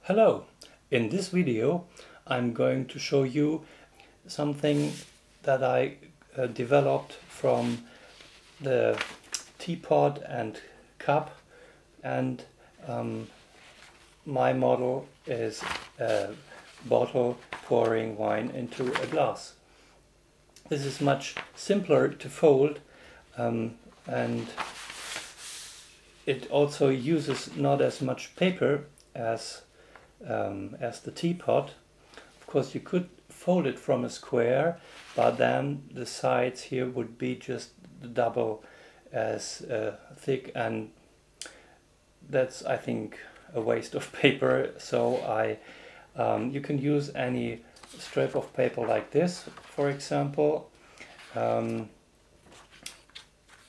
Hello! In this video I'm going to show you something that I developed from the teapot and cup, and my model is a bottle pouring wine into a glass. This is much simpler to fold, and it also uses not as much paper as the teapot. Of course, you could fold it from a square, but then the sides here would be just double as thick, and that's, I think, a waste of paper. So you can use any strip of paper like this, for example,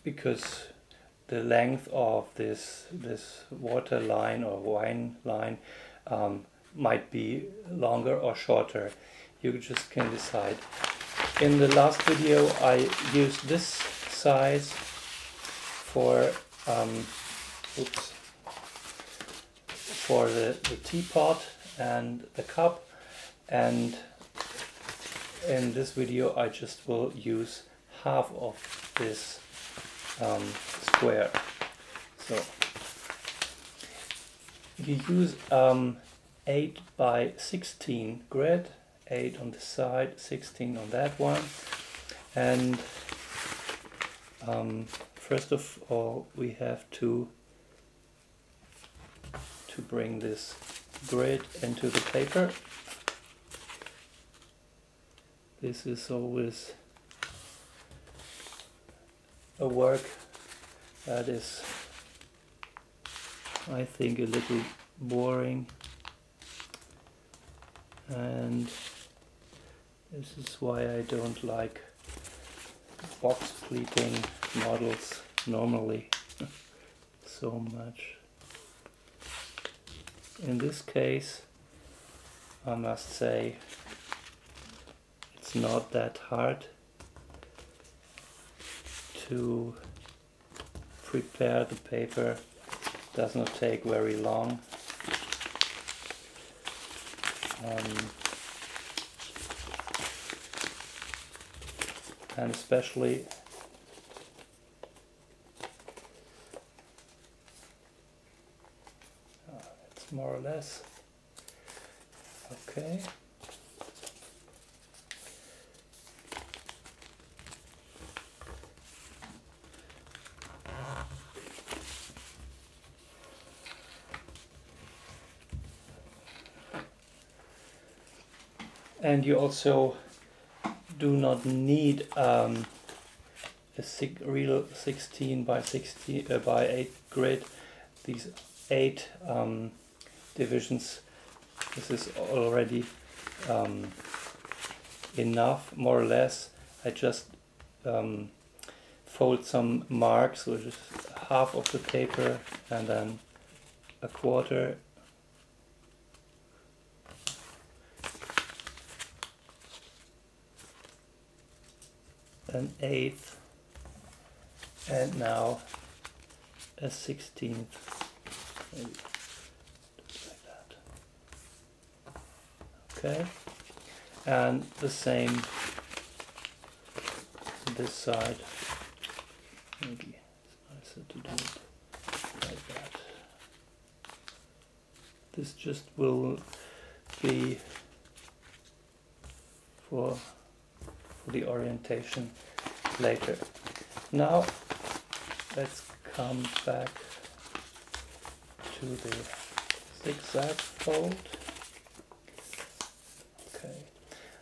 because the length of this water line or wine line might be longer or shorter. You just can decide. In the last video I used this size for the teapot and the cup, and in this video I just will use half of this square. So you use 8 by 16 grid, 8 on this side, 16 on that one, and first of all we have to bring this grid into the paper. This is always a work that is, I think, a little boring, and this is why I don't like box pleating models normally so much. In this case, I must say, it's not that hard to prepare the paper. Does not take very long. And especially it's more or less okay. And you also do not need a real 16 by 16 by 8 grid. These 8 divisions, this is already enough, more or less. I just fold some marks, which is half of the paper and then a quarter, an eighth, and now a 16th, maybe like that. Okay, and the same this side. Maybe it's nicer to do it like that. This just will be for the orientation later. Now let's come back to the zigzag fold. Okay,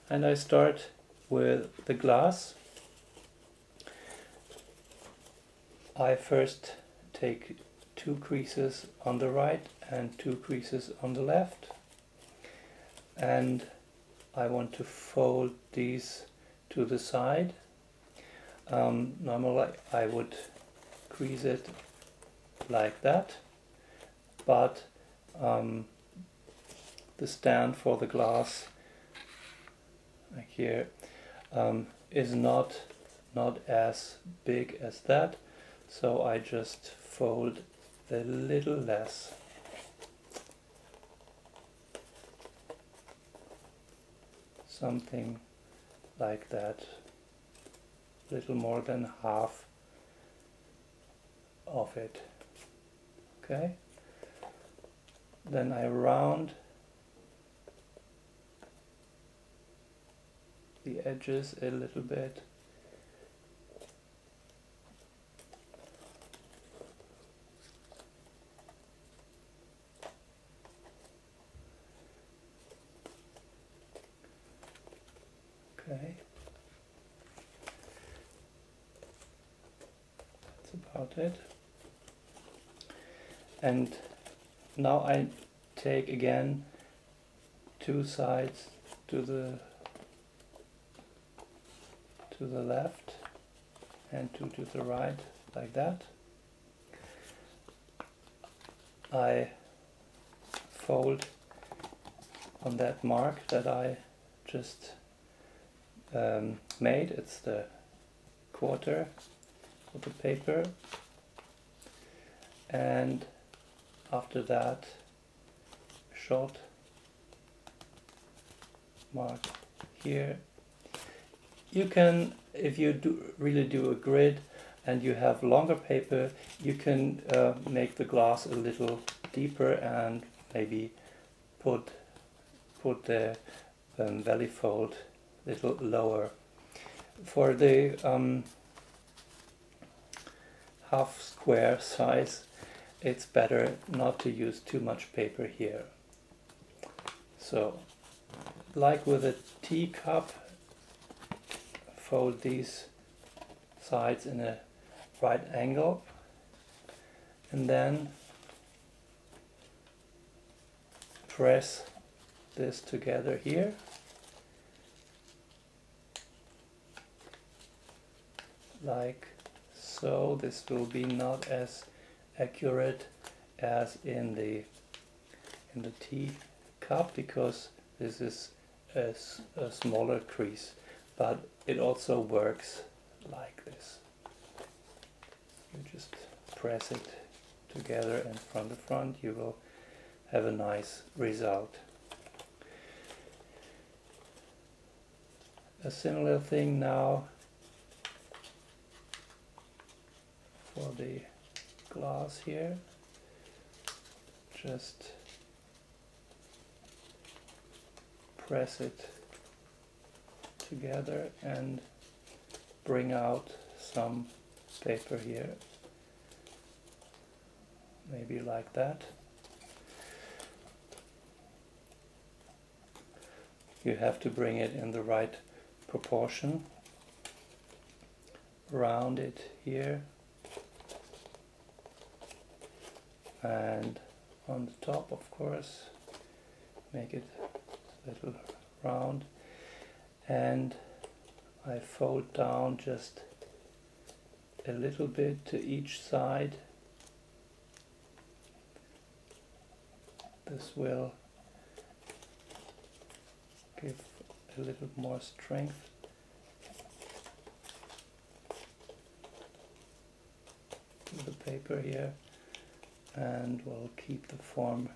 and I start with the glass. I first take 2 creases on the right and 2 creases on the left, and I want to fold these to the side. Normally I would crease it like that, but the stand for the glass, like here, is not as big as that, so I just fold a little less. Something like that, little more than half of it. Okay, then I round the edges a little bit. Okay, that's about it. And now I take again two sides to the left and two to the right, like that. I fold on that mark that I just made. It's the quarter of the paper, and after that short mark here. You can, if you really do a grid and you have longer paper, you can make the glass a little deeper and maybe put the valley fold a little lower. For the half square size, it's better not to use too much paper here. So, like with a teacup, fold these sides in a right angle, and then press this together here. Like so. This will be not as accurate as in the tea cup, because this is a smaller crease, but it also works like this. You just press it together, and from the front you will have a nice result. A similar thing now for the glass here. Just press it together and bring out some paper here, maybe like that. You have to bring it in the right proportion. Round it here, and on the top, of course, make it a little round, and I fold down just a little bit to each side. This will give a little more strength to the paper here, and will keep the form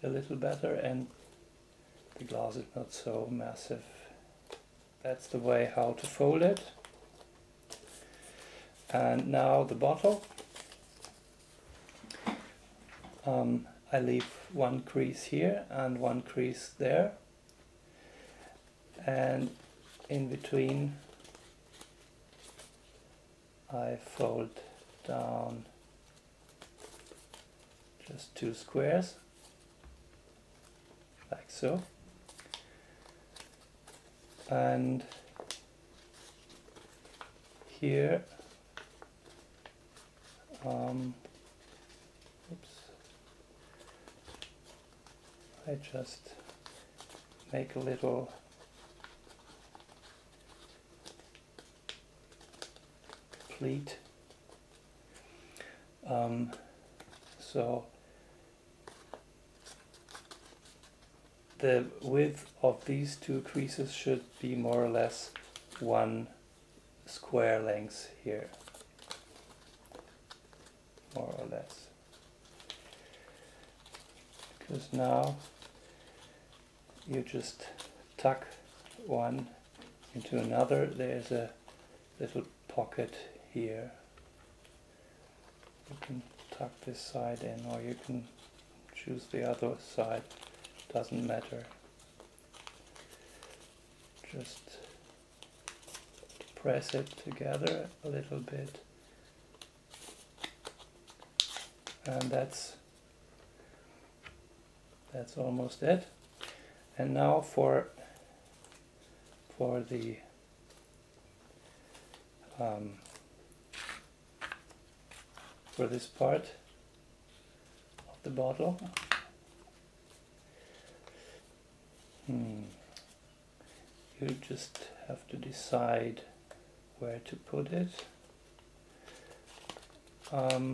a little better, and the glass is not so massive. That's the way how to fold it. And now the bottle. I leave one crease here and one crease there, and in between I fold down just two squares, like so, and here I just make a little pleat, so the width of these two creases should be more or less one square length here, more or less. Because now you just tuck one into another. There's a little pocket here. You can tuck this side in, or you can choose the other side, doesn't matter. Just press it together a little bit, and that's almost it. And now for the for this part of the bottle, you just have to decide where to put it. I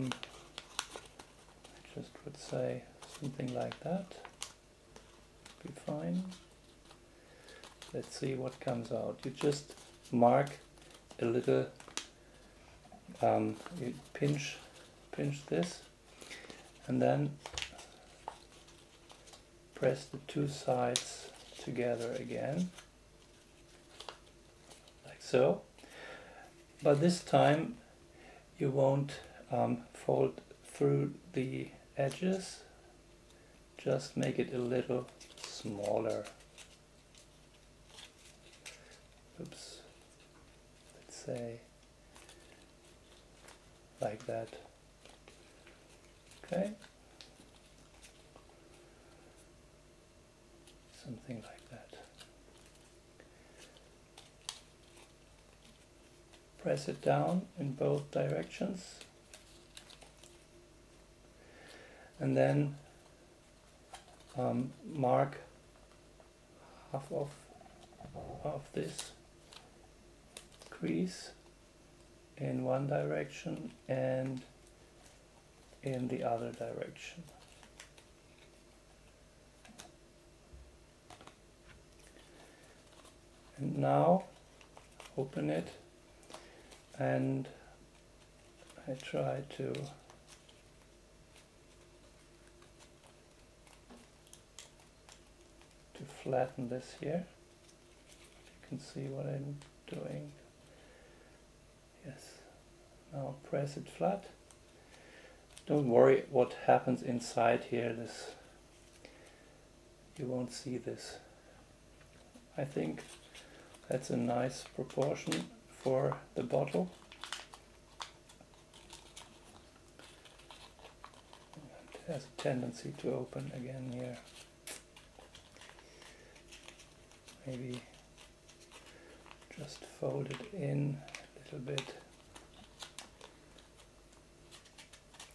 just would say something like that. Be fine. Let's see what comes out. You just mark a little, you pinch this, and then press the two sides together again, like so. But this time you won't fold through the edges, just make it a little smaller. Oops, let's say like that. Okay, something like that. Press it down in both directions, and then mark half of this crease in one direction and in the other direction. And now open it, and I try to flatten this here. You can see what I'm doing. Yes. Now press it flat. Don't worry what happens inside here. This, you won't see this. I think that's a nice proportion for the bottle. It has a tendency to open again here. Maybe just fold it in a little bit.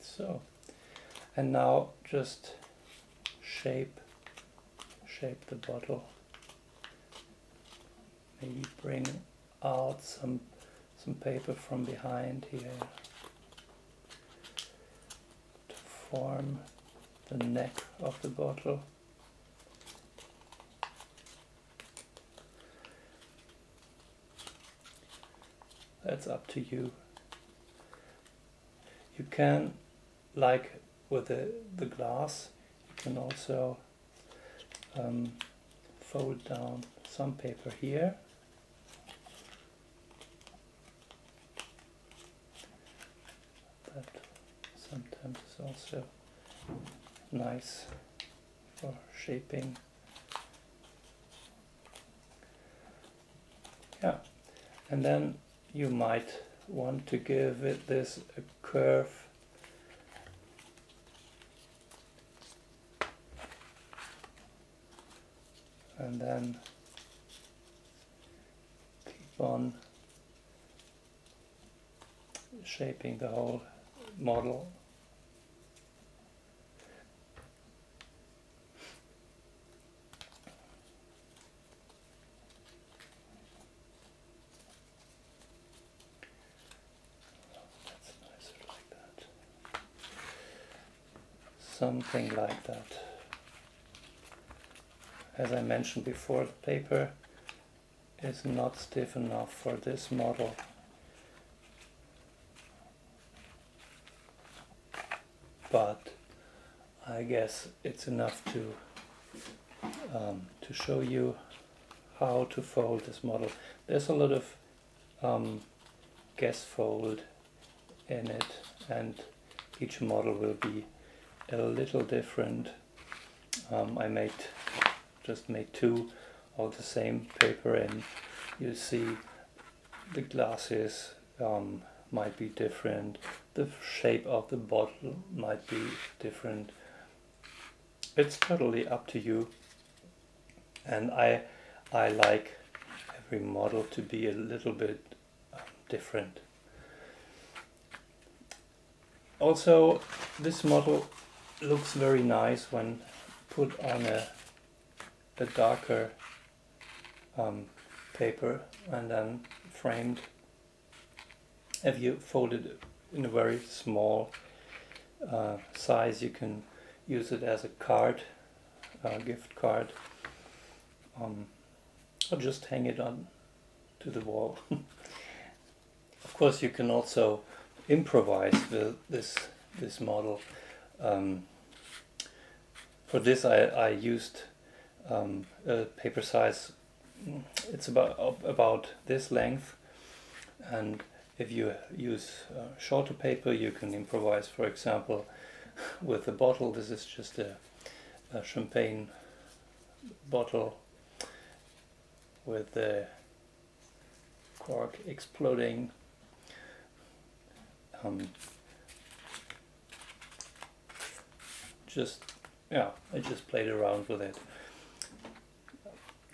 So, and now just shape the bottle. Maybe bring out some paper from behind here to form the neck of the bottle. That's up to you. You can, like with the glass, you can also fold down some paper here. That sometimes is also nice for shaping. Yeah, and then you might want to give it this a curve. And then keep on shaping the whole model. That's nicer like that. Something like that. as I mentioned before, the paper is not stiff enough for this model. But I guess it's enough to show you how to fold this model. There's a lot of guess fold in it, and each model will be a little different. I just made two of the same paper, and you see the glasses might be different, the shape of the bottle might be different. It's totally up to you, and I like every model to be a little bit different. Also, this model looks very nice when put on a darker paper and then framed. If you fold it in a very small size, you can use it as a card, gift card, or just hang it on to the wall. Of course, you can also improvise this model. For this, I used a paper size. It's about this length, and if you use shorter paper, you can improvise. For example, with a bottle. This is just a champagne bottle with the cork exploding. I just played around with it.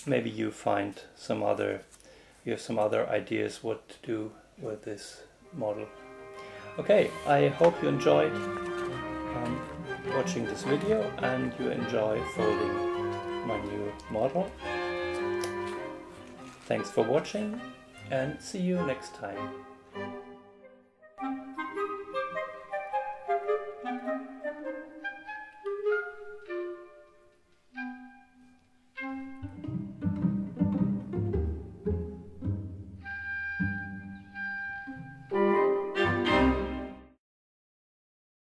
Maybe you have some other ideas what to do with this model. Okay, I hope you enjoyed watching this video and you enjoy folding my new model. Thanks for watching and see you next time.